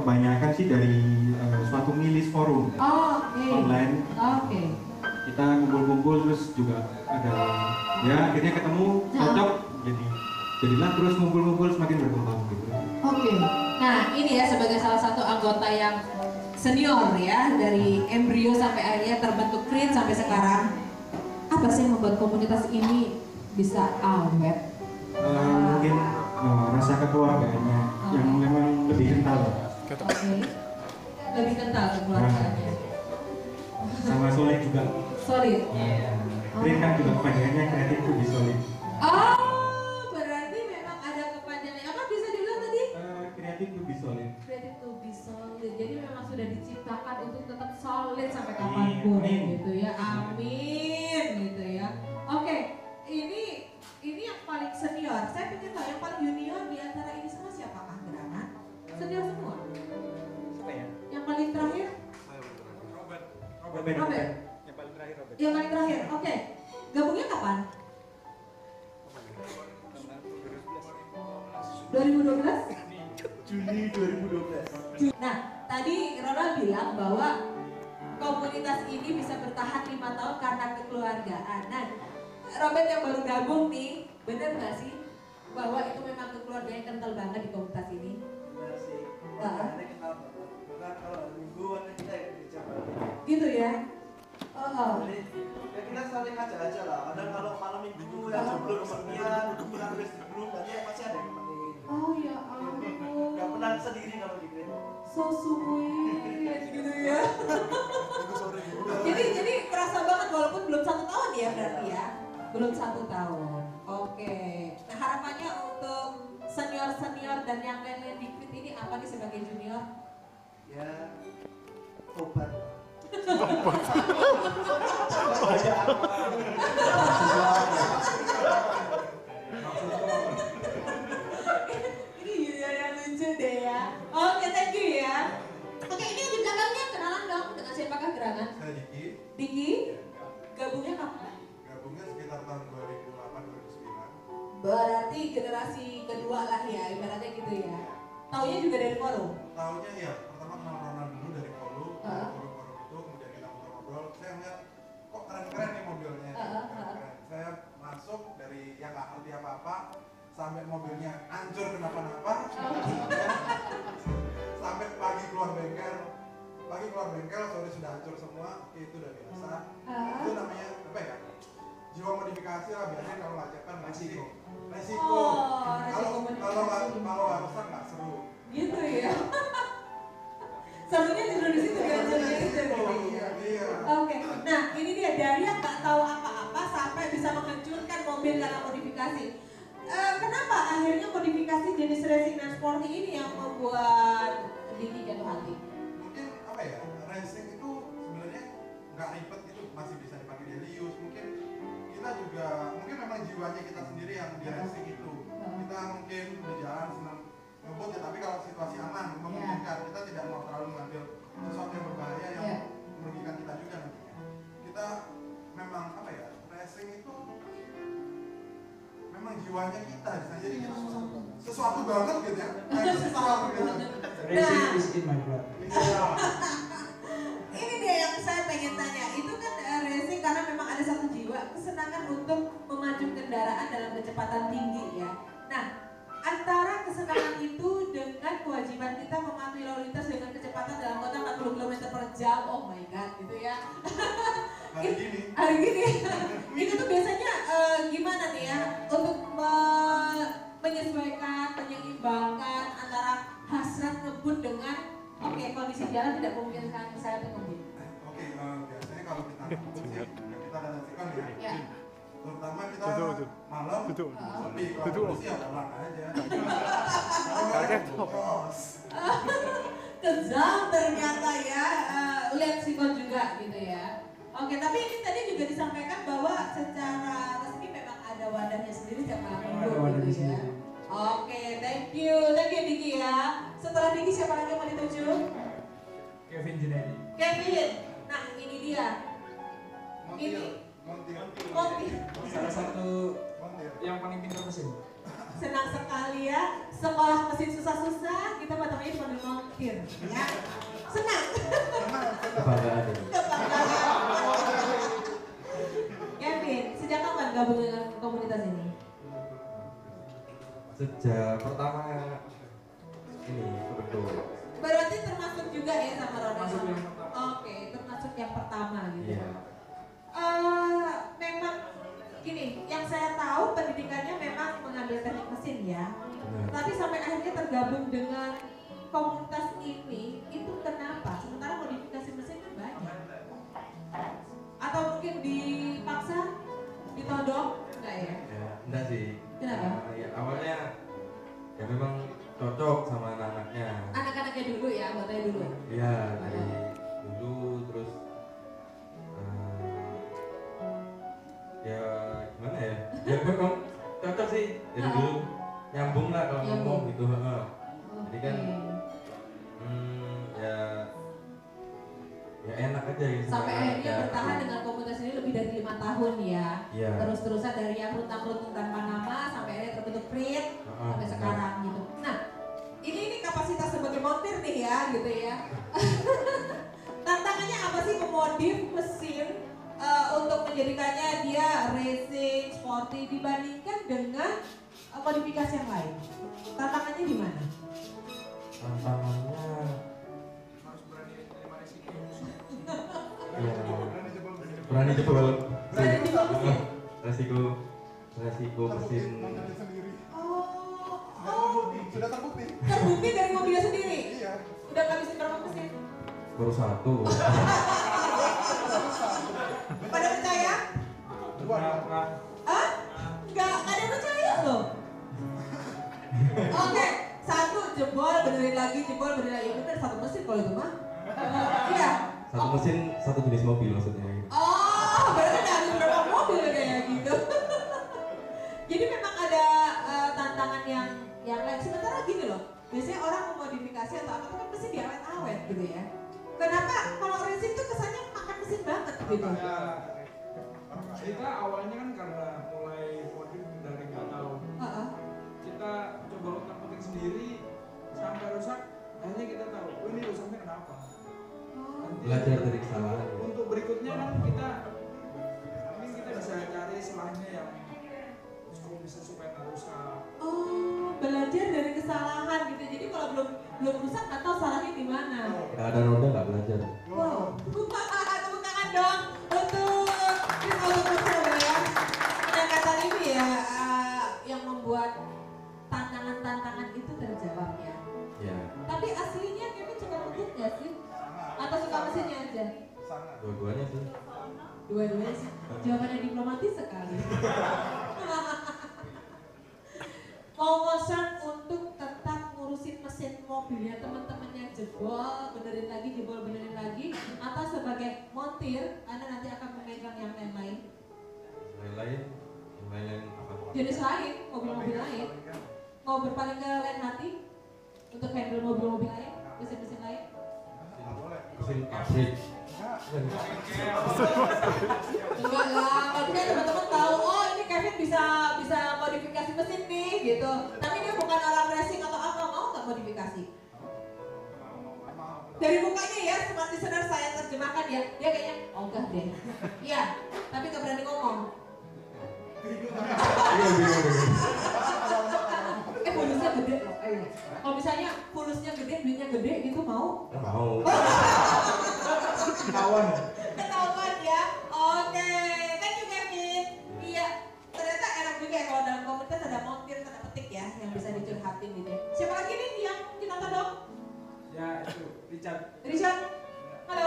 kebanyakan sih dari suatu milis forum online. Kita kumpul-kumpul terus juga ada ya akhirnya ketemu cocok jadilah terus ngumpul-ngumpul semakin berkembang gitu. Nah ini ya sebagai salah satu anggota yang senior ya dari embrio sampai akhirnya terbentuk Creed sampai sekarang, apa sih yang membuat komunitas ini bisa awet? Mungkin rasa kekeluargaannya yang memang lebih kental. Lebih kental kekeluargaannya. Sama solid juga. Solid. Creed kan juga kepanjangannya kreatif to be solid. Berarti memang ada kepanjangan. Apa bisa dibilang tadi? Kreatif to be solid. Creative to be solid. Jadi memang sudah diciptakan untuk tetap solid sampai kapanpun gitu ya. Amin gitu ya. Oke, ini yang paling senior. Saya ingin tahu yang paling junior di antara ini semua siapakah gerangan? Senior semua. Siapa ya? Yang paling terakhir? Robert. Yang paling terakhir Robert. Yang paling terakhir. Oke. Gabungnya kapan? 2012? Juni 2012. Nah, tadi Ronald bilang bahwa komunitas ini bisa bertahan 5 tahun karena kekeluargaan. Nah, Robert yang baru gabung nih, bener gak sih bahwa itu memang kekeluargaan kental banget di komunitas ini? Benar sih. Keluarganya kenal banget. Bahkan kalau minggu kita ya di Jakarta. Gitu ya? Jadi ya kita saling ngajak aja lah. Kadang kalau malam minggu yang sebelum kepergian, kita nulis di grup, nanti pasti ada yang nemenin. Oh ya ampun. Gak pernah sendiri kalau di grup. So sweet gitu ya. Jadi kerasa banget walaupun belum 1 tahun ya berarti ya. Belum 1 tahun. Oke. Nah harapannya untuk senior dan yang lain-lain di Creed ini apa nih sebagai junior? Ya, obat. Ini junior yang lucu deh ya. Oke, thank you ya. Oke, ini yang di belakangnya kenalan dong dengan siapakah gerangan? Saya Diki. Diki? Gabungnya kapan? Gabungnya sekitar tahun 2008-2009. Berarti generasi kedua lah ya, ibaratnya gitu ya. Taunya juga dari forum? Tahunnya ya, pertama kenal Ronald dulu dari forum itu, kemudian kita ngobrol-ngobrol. Saya ngeliat kok keren-keren nih mobilnya. Keren. Saya masuk dari yang nggak ngerti apa-apa sampai mobilnya hancur kenapa-napa. Sampai pagi keluar bengkel, sore sudah hancur semua. Itu udah biasa. Itu namanya apa ya? Jiwa modifikasi lah, biasanya kalau nggak cepat resiko. Kalau nggak rusak nggak seru. Gitu ya. Serunya justru di situ kan Iya. Oke. Nah ini dia dari yang nggak tahu apa-apa sampai bisa menghancurkan mobil karena modifikasi. Kenapa akhirnya modifikasi jenis racing dan sporty ini yang membuat Diki jatuh hati? Mungkin apa ya, racing itu sebenarnya nggak ribet gitu, masih bisa dipakai daily use. Mungkin kita juga, mungkin memang jiwanya kita sendiri yang di racing itu. Kita mungkin berjalan senang ngebut ya, tapi kalau situasi aman memungkinkan, kita tidak mau terlalu mengambil sesuatu yang berbahaya yang merugikan kita juga nantinya. Kita memang apa ya, racing itu memang jiwanya kita, jadi sesuatu banget gitu ya, kayak susah gitu. Racing is in my blood. Ini dia yang saya pengen tanya, itu kan racing karena memang ada satu jiwa, kesenangan untuk memacu kendaraan dalam kecepatan tinggi ya. Nah, antara kesenangan itu dengan kewajiban kita mematuhi lalu lintas dengan kecepatan dalam kota 40 km per jam, oh my god gitu ya. Hari gini. Itu tuh biasanya gimana nih ya untuk menyesuaikan, menyeimbangkan antara hasrat ngebut dengan kondisi jalan tidak memungkinkan saya untuk ngebut. Biasanya kalau kita ngebut sih, kita ada sikon ya. Terutama kita malam sepi, kalau sih ya pulang aja. Kejam ternyata ya, lihat sikon juga gitu ya. Oke, tapi ini tadi juga disampaikan bahwa secara resmi memang ada wadahnya sendiri tiap malam minggu gitu ya. Oke, thank you Diki ya. Setelah Diki siapa lagi yang mau dituju? Kevin Junedi. Kevin, nah ini dia. Monti. Monti. Salah satu yang paling pintar mesin. Senang sekali ya, sekolah mesin susah-susah, kita matanya cuma montir ya. Senang. Kebanggaan ini. Kevin, sejak kapan gabung dengan komunitas ini? Sejak pertama ini kebetulan. Berarti termasuk juga ya sama Ronald? Termasuk yang pertama. Oke, termasuk yang pertama gitu. Iya. Memang gini, yang saya tahu pendidikannya memang mengambil teknik mesin ya. Benar. Tapi sampai akhirnya tergabung dengan komunitas ini, itu kenapa? Sementara modifikasi mesin kan banyak. Atau mungkin dipaksa, ditodong, enggak ya? Ya, enggak sih. Kenapa? Ya, awalnya ya memang cocok sama anak-anaknya. Anak-anaknya dulu ya, anggotanya dulu. Iya, dari dulu terus ya gimana ya? Ya memang cocok sih. Jadi dulu nyambung lah kalau Nyambung. ngomong gitu. Heeh. Jadi kan Oke. ya enak aja gitu. Sampai sama akhirnya anak-anak. bertahan dengan komunitas ini lebih dari 5 tahun ya. Iya. Terus-terusan dari yang runtang-runtang tanpa nama sampai akhirnya terbentuk Prit Heeh, sampai benar. sekarang gitu. Nah, ini kapasitas sebagai montir nih ya gitu ya. Tantangannya apa sih memodif mesin untuk menjadikannya dia racing, sporty dibandingkan dengan modifikasi yang lain? Tantangannya di mana? Tantangannya Harus berani terima resiko. ya Berani jebol berani jebol. Berani jebol mesin? Resiko mesin. mobilnya sendiri. Oh, Sudah terbukti. terbukti dari mobilnya sendiri? Iya. Udah ngabisin berapa mesin? Baru satu. Pada percaya? Nah, Hah? Nggak ada yang percaya loh. Oke, satu jebol, benerin lagi, jebol, benerin lagi. Bener, satu mesin kalau itu mah. Iya. Satu mesin satu jenis mobil maksudnya. Oh, berarti nggak ada berapa mobil kayak gitu. Jadi memang ada tantangan yang lain. Sementara gini loh, biasanya orang memodifikasi atau apa kan pasti diawet-awet gitu ya. Kenapa kalau racing tuh kesannya makan mesin banget gitu? ya, kita awalnya kan karena mulai modif dari nggak tahu. Heeh. Kita coba utak-utik sendiri sampai rusak. Akhirnya kita tahu, oh ini rusaknya kenapa. Oh. Nanti Belajar dari kesalahan. Untuk berikutnya kan kita mungkin kita bisa cari selahnya yang bisa supaya nggak rusak. Oh, belajar dari kesalahan gitu. Jadi kalau belum rusak nggak tahu salahnya di mana. Gak ada roda nggak belajar. Wow, tepuk tangan dong untuk Surabaya. Pendekatan ini ya yang membuat tantangan-tantangan itu terjawab ya. Ya, Tapi aslinya Kevin suka ngebut nggak sih? Atau suka mesinnya aja? Sangat. dua-duanya sih. Dua-duanya sih. Jawabannya diplomatis sekali. Mau concern untuk tetap ngurusin mesin mobilnya teman-temannya jebol, benerin lagi, atau sebagai montir, Anda nanti akan memegang yang lain-lain? Lain-lain apa? Jenis lain, mobil-mobil lain. Mau berpaling ke lain hati untuk handle mobil-mobil lain, mesin-mesin lain? Nggak boleh. Mesin pabrik. Enggak lah, maksudnya teman-teman tahu, oh ini Kevin bisa modifikasi mesin nih gitu. Tapi dia bukan orang racing atau apa, mau nggak modifikasi? Dari mukanya ya, smart listener saya terjemahkan ya, dia kayaknya ogah deh. Iya, tapi nggak berani ngomong. Fulusnya gede loh. Kalau misalnya fulusnya gede, duitnya gede gitu mau? Mau. Kawan. Ketahuan ya. Oke, thank you Kevin. Iya, ternyata enak juga ya kalau dalam komunitas ada montir tanda petik ya yang bisa dicurhatin gitu. Siapa lagi nih yang kita todong? Ya itu Richard. Richard. Halo.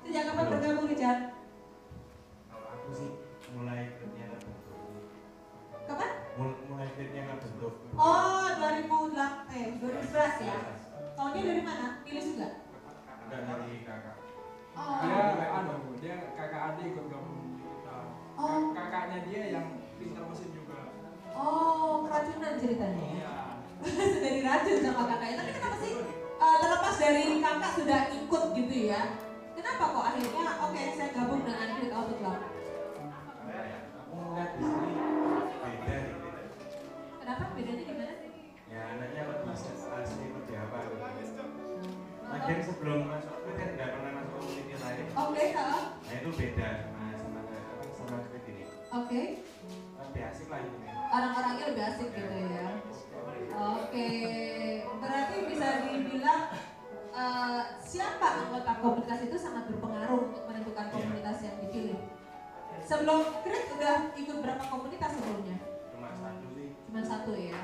Sejak kapan bergabung Richard? Kalau aku sih mulai fitnya terbentuk. Kapan? Mulai fitnya terbentuk. Oh, 2011 ya. Tahunnya dari mana? Milis juga? Enggak dari kakak. Oh. Dia kakak adik ikut gabung di kita. Oh. Kakaknya dia yang pintar mesin juga. Oh, keracunan ceritanya ya. Iya. Sudah diracun sama kakaknya. Tapi kenapa sih terlepas dari kakak sudah ikut gitu ya? Kenapa kok akhirnya oke saya gabung dengan Grid Auto Club? Aku ngeliat di sini beda Oke, Nah itu beda sama kredit ini. Oke. Lebih asik lah ini. Orang-orangnya lebih asik gitu ya. Oke, berarti bisa dibilang siapa anggota komunitas itu sangat berpengaruh untuk menentukan komunitas yang dipilih. Sebelum Krit udah ikut berapa komunitas sebelumnya? Cuma satu sih. Cuma satu ya.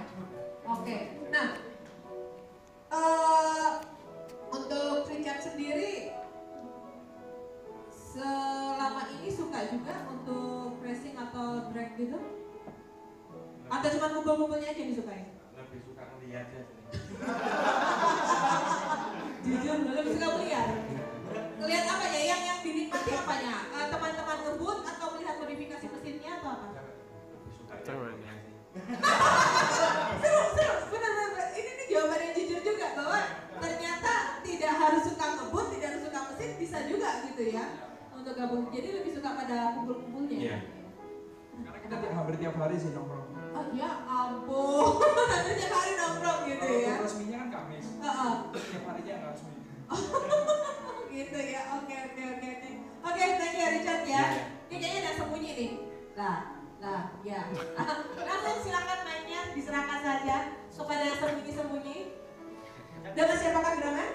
Oke, nah untuk Richard sendiri selama ini suka juga untuk racing atau drag gitu? Atau cuma kumpul-kumpulnya aja yang disukai? Lebih suka ngeliat aja. Jujur, lebih suka melihat. Ngelihat apa ya? Yang dinikmati apanya? Teman-teman ngebut atau melihat modifikasi mesinnya atau apa? Lebih suka jawabannya sih. Seru, benar. Ini jawaban yang jujur juga bahwa ternyata tidak harus suka ngebut, tidak harus suka mesin, bisa juga gitu ya untuk gabung. Jadi lebih suka pada kumpul-kumpulnya. Iya. Karena kita hampir tiap hari sih nongkrong. Oh ya ampun, nanti tiap hari nongkrong gitu Kalau ya. untuk resminya kan Kamis. Tiap harinya nggak resmi. Gitu ya, oke. Oke, thank you Richard ya. Ini kayaknya ada sembunyi nih. Lah, ya. Langsung silakan mainnya, diserahkan saja kepada yang sembunyi-sembunyi. Dan masih apakah gerangan?